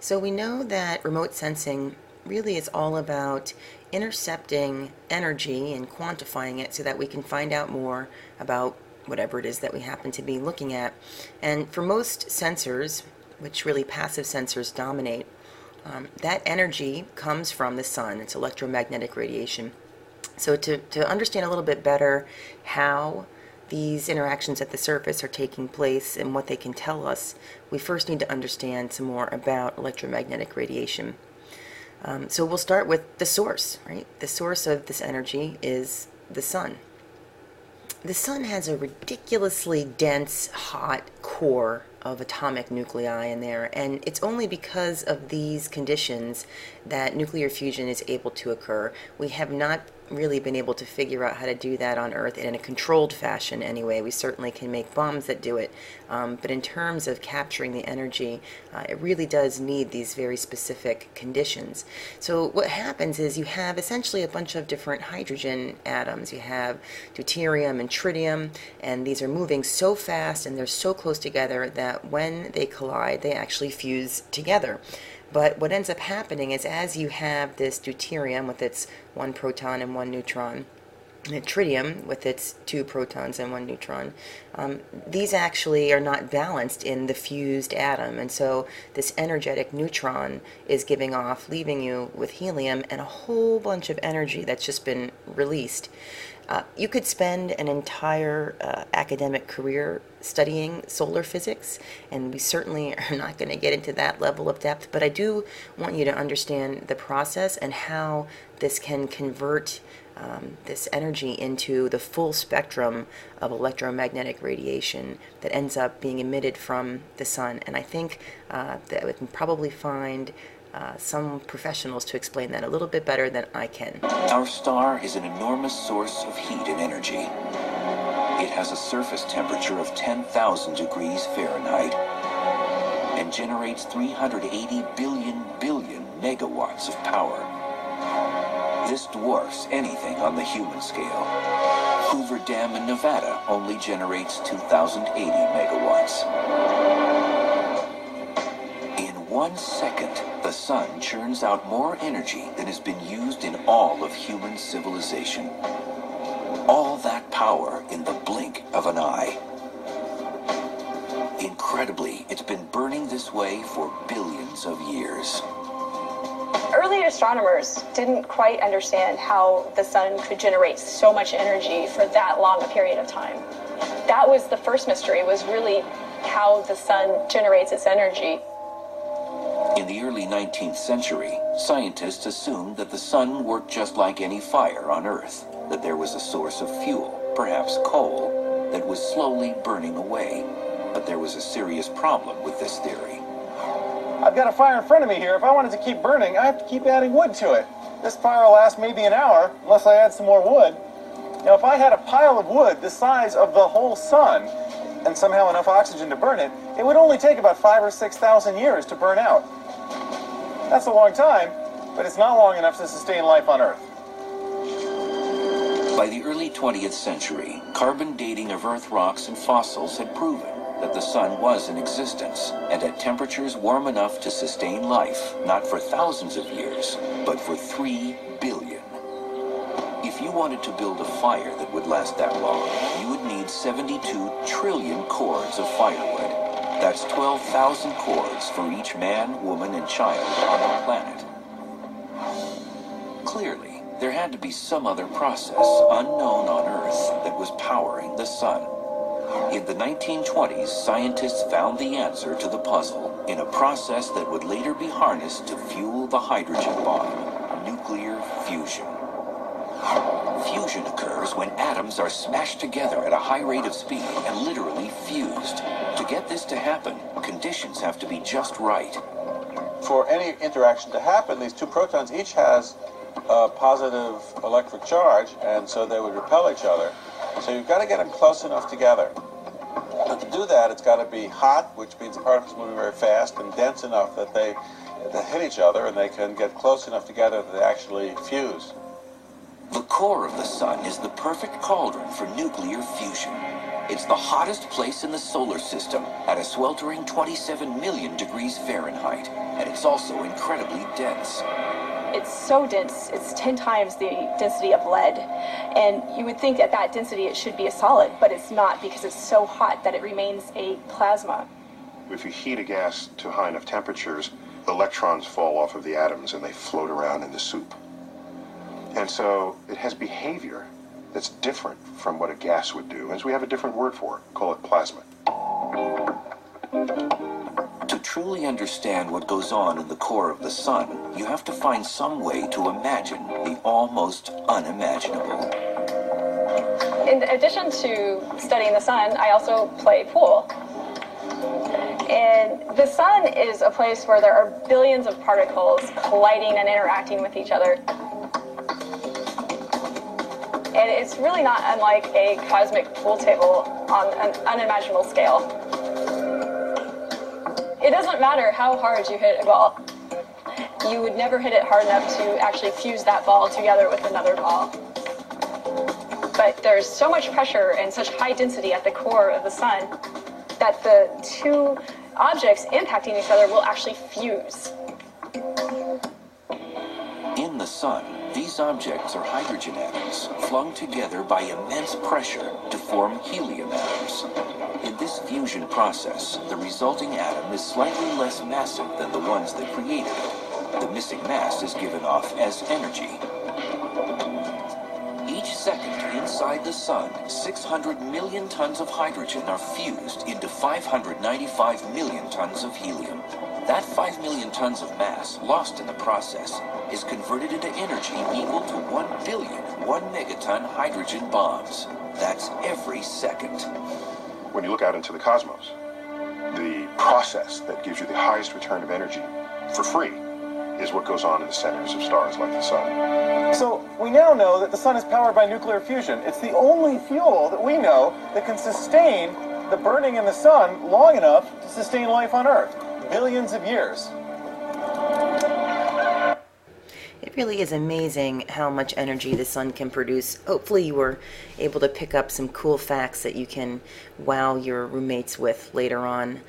So we know that remote sensing really is all about intercepting energy and quantifying it so that we can find out more about whatever it is that we happen to be looking at. And for most sensors, which really passive sensors dominate, that energy comes from the sun. It's electromagnetic radiation. So to understand a little bit better how these interactions at the surface are taking place and what they can tell us, we first need to understand some more about electromagnetic radiation. So we'll start with the source, right? The source of this energy is the sun. The sun has a ridiculously dense, hot core of atomic nuclei in there, and it's only because of these conditions that nuclear fusion is able to occur. We have not really been able to figure out how to do that on Earth in a controlled fashion anyway. We certainly can make bombs that do it, but in terms of capturing the energy, it really does need these very specific conditions. So what happens is you have essentially a bunch of different hydrogen atoms. You have deuterium and tritium, and these are moving so fast and they're so close together that when they collide, they actually fuse together. But what ends up happening is as you have this deuterium with its 1 proton and 1 neutron, and tritium with its 2 protons and 1 neutron, these actually are not balanced in the fused atom. And so this energetic neutron is giving off, leaving you with helium and a whole bunch of energy that's just been released. You could spend an entire academic career studying solar physics, and we certainly are not going to get into that level of depth, but I do want you to understand the process and how this can convert this energy into the full spectrum of electromagnetic radiation that ends up being emitted from the sun. And I think that we can probably find some professionals to explain that a little bit better than I can. Our star is an enormous source of heat and energy. It has a surface temperature of 10,000 degrees Fahrenheit and generates 380 billion megawatts of power. This dwarfs anything on the human scale. Hoover Dam in Nevada only generates 2,080 megawatts. In 1 second, the sun churns out more energy than has been used in all of human civilization. All that power in the blink of an eye. Incredibly, it's been burning this way for billions of years. Early astronomers didn't quite understand how the sun could generate so much energy for that long a period of time. That was the first mystery, was really how the sun generates its energy. In the early 19th century, scientists assumed that the sun worked just like any fire on Earth, that there was a source of fuel, perhaps coal, that was slowly burning away. But there was a serious problem with this theory. I've got a fire in front of me here. If I want it to keep burning, I have to keep adding wood to it. This fire will last maybe an hour, unless I add some more wood. Now, if I had a pile of wood the size of the whole sun, and somehow enough oxygen to burn it, it would only take about 5,000 or 6,000 years to burn out. That's a long time, but it's not long enough to sustain life on Earth. By the early 20th century, carbon dating of Earth rocks and fossils had proven that the sun was in existence and at temperatures warm enough to sustain life, not for thousands of years, but for 3 billion. If you wanted to build a fire that would last that long, you would need 72 trillion cords of firewood. That's 12,000 cords for each man, woman, and child on the planet. Clearly, there had to be some other process unknown on Earth that was powering the sun. In the 1920s, scientists found the answer to the puzzle in a process that would later be harnessed to fuel the hydrogen bomb: nuclear fusion. Fusion occurs when atoms are smashed together at a high rate of speed and literally fused. To get this to happen, conditions have to be just right. For any interaction to happen, these two protons each has a positive electric charge, and so they would repel each other. So you've got to get them close enough together. And to do that, it's got to be hot, which means the particles moving very fast, and dense enough that they hit each other and they can get close enough together that they actually fuse. The core of the sun is the perfect cauldron for nuclear fusion. It's the hottest place in the solar system at a sweltering 27 million degrees Fahrenheit, and it's also incredibly dense. It's so dense, it's 10 times the density of lead. And you would think at that density it should be a solid, but it's not because it's so hot that it remains a plasma. If you heat a gas to high enough temperatures, electrons fall off of the atoms and they float around in the soup. And so it has behavior that's different from what a gas would do, as we have a different word for it, call it plasma. To truly understand what goes on in the core of the sun, you have to find some way to imagine the almost unimaginable. In addition to studying the sun, I also play pool. And the sun is a place where there are billions of particles colliding and interacting with each other. And it's really not unlike a cosmic pool table on an unimaginable scale. It doesn't matter how hard you hit a ball. You would never hit it hard enough to actually fuse that ball together with another ball. But there's so much pressure and such high density at the core of the sun that the two objects impacting each other will actually fuse. In the sun, these objects are hydrogen atoms flung together by immense pressure to form helium atoms. In this fusion process, the resulting atom is slightly less massive than the ones that created it. The missing mass is given off as energy. Each second inside the sun, 600 million tons of hydrogen are fused into 595 million tons of helium. That 5 million tons of mass lost in the process is converted into energy equal to 1 billion 1 megaton hydrogen bombs. That's every second. When you look out into the cosmos, the process that gives you the highest return of energy for free is what goes on in the centers of stars like the sun. So we now know that the sun is powered by nuclear fusion. It's the only fuel that we know that can sustain the burning in the sun long enough to sustain life on Earth. Billions of years. It really is amazing how much energy the sun can produce. Hopefully you were able to pick up some cool facts that you can wow your roommates with later on.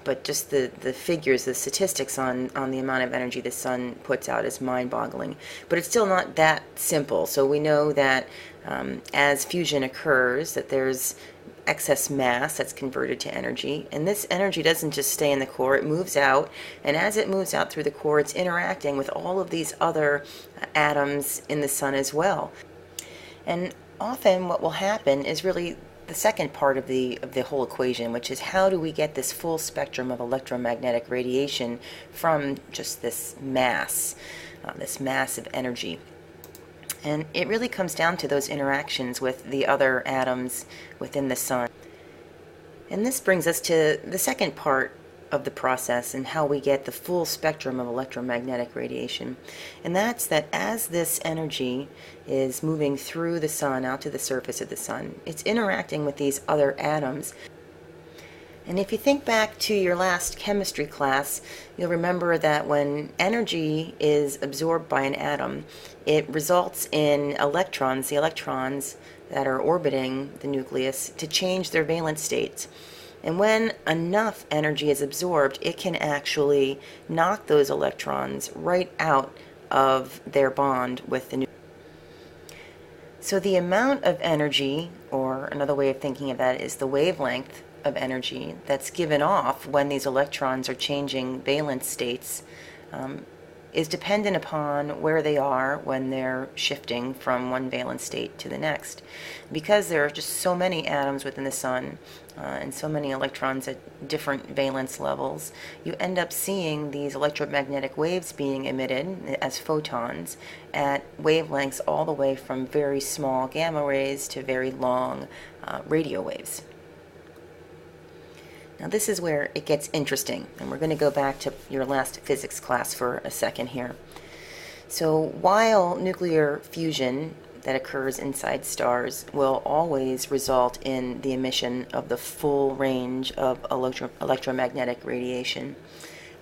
But just the figures, the statistics on the amount of energy the sun puts out is mind-boggling. But it's still not that simple. So we know that as fusion occurs, that there's excess mass that's converted to energy, and this energy doesn't just stay in the core, it moves out, and as it moves out through the core, it's interacting with all of these other atoms in the sun as well. And often what will happen is really the second part of the whole equation, which is how do we get this full spectrum of electromagnetic radiation from just this mass of energy. And it really comes down to those interactions with the other atoms within the sun. And this brings us to the second part of the process and how we get the full spectrum of electromagnetic radiation. And that's that as this energy is moving through the sun out to the surface of the sun, it's interacting with these other atoms. And if you think back to your last chemistry class, you'll remember that when energy is absorbed by an atom, it results in electrons, the electrons that are orbiting the nucleus, to change their valence states. And when enough energy is absorbed, it can actually knock those electrons right out of their bond with the nucleus. So the amount of energy, or another way of thinking of that is the wavelength of energy that's given off when these electrons are changing valence states, is dependent upon where they are when they're shifting from one valence state to the next. Because there are just so many atoms within the sun and so many electrons at different valence levels, you end up seeing these electromagnetic waves being emitted as photons at wavelengths all the way from very small gamma rays to very long radio waves. Now this is where it gets interesting, and we're going to go back to your last physics class for a second here. So while nuclear fusion that occurs inside stars will always result in the emission of the full range of electromagnetic radiation,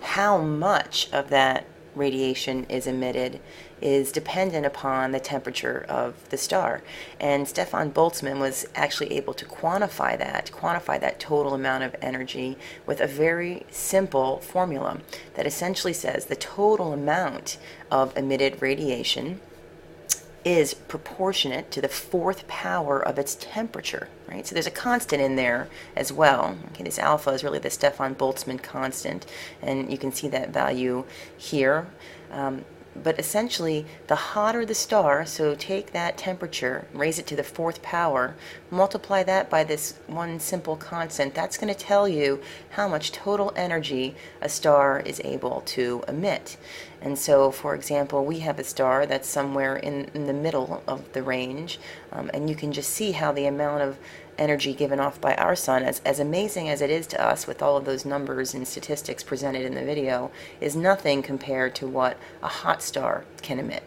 how much of that radiation is emitted is dependent upon the temperature of the star. And Stefan Boltzmann was actually able to quantify that total amount of energy with a very simple formula that essentially says the total amount of emitted radiation is proportionate to the fourth power of its temperature, right? So there's a constant in there as well. Okay, this alpha is really the Stefan Boltzmann constant, and you can see that value here. But essentially, the hotter the star, so take that temperature, raise it to the fourth power, multiply that by this one simple constant, that's going to tell you how much total energy a star is able to emit. And so, for example, we have a star that's somewhere in the middle of the range, and you can just see how the amount of energy given off by our sun, as amazing as it is to us with all of those numbers and statistics presented in the video, is nothing compared to what a hot star can emit.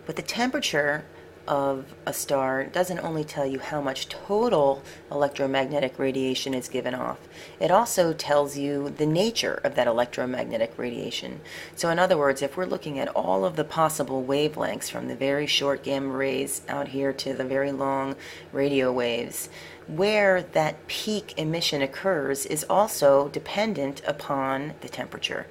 But the temperature of a star doesn't only tell you how much total electromagnetic radiation is given off, it also tells you the nature of that electromagnetic radiation. So in other words, if we're looking at all of the possible wavelengths from the very short gamma rays out here to the very long radio waves, where that peak emission occurs is also dependent upon the temperature.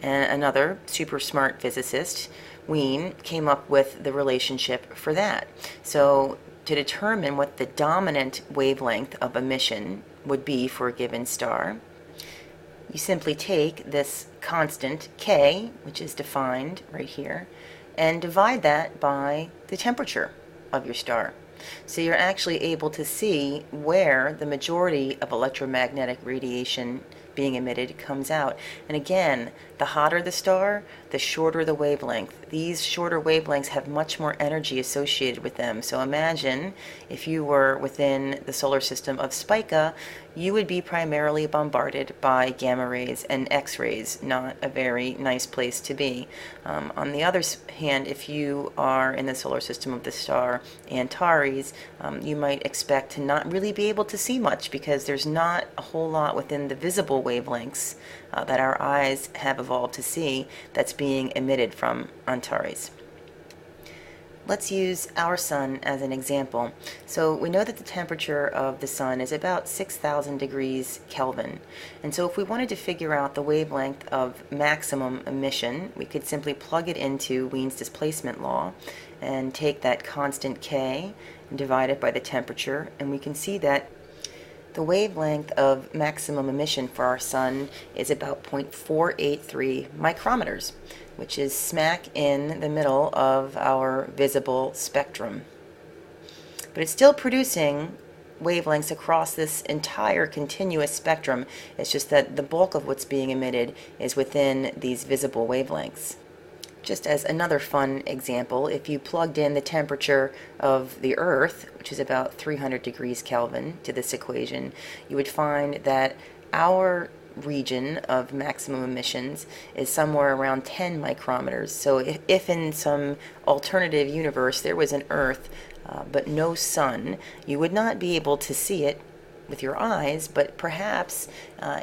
And another super smart physicist, Wien, came up with the relationship for that. So to determine what the dominant wavelength of emission would be for a given star, you simply take this constant K, which is defined right here, and divide that by the temperature of your star. So you're actually able to see where the majority of electromagnetic radiation being emitted comes out. And again, the hotter the star, the shorter the wavelength. These shorter wavelengths have much more energy associated with them. So imagine if you were within the solar system of Spica, you would be primarily bombarded by gamma rays and X-rays, not a very nice place to be. On the other hand, if you are in the solar system of the star Antares, you might expect to not really be able to see much because there's not a whole lot within the visible wavelengths that our eyes have evolved to see that's being emitted from Antares. Let's use our sun as an example. So we know that the temperature of the sun is about 6,000 degrees Kelvin. And so if we wanted to figure out the wavelength of maximum emission, we could simply plug it into Wien's displacement law and take that constant K and divide it by the temperature, and we can see that the wavelength of maximum emission for our sun is about 0.483 micrometers, which is smack in the middle of our visible spectrum. But it's still producing wavelengths across this entire continuous spectrum. It's just that the bulk of what's being emitted is within these visible wavelengths. Just as another fun example, if you plugged in the temperature of the Earth, which is about 300 degrees Kelvin, to this equation, you would find that our region of maximum emissions is somewhere around 10 micrometers. So if in some alternative universe there was an Earth but no sun, you would not be able to see it with your eyes, but perhaps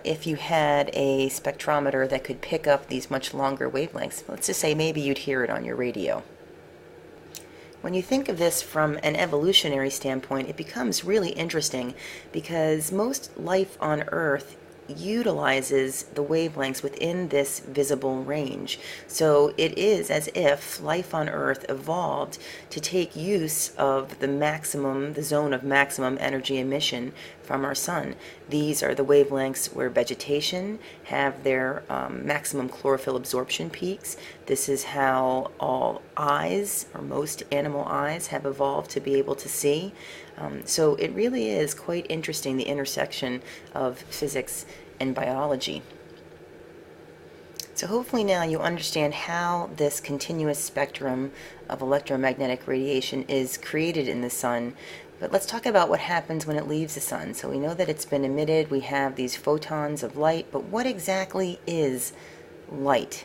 if you had a spectrometer that could pick up these much longer wavelengths, let's just say maybe you'd hear it on your radio. When you think of this from an evolutionary standpoint, it becomes really interesting because most life on Earth utilizes the wavelengths within this visible range. So it is as if life on Earth evolved to take use of the zone of maximum energy emission from our sun. These are the wavelengths where vegetation have their maximum chlorophyll absorption peaks. This is how all eyes, or most animal eyes, have evolved to be able to see. So it really is quite interesting, the intersection of physics and biology. So hopefully now you understand how this continuous spectrum of electromagnetic radiation is created in the sun. But let's talk about what happens when it leaves the sun. So we know that it's been emitted, we have these photons of light, but what exactly is light?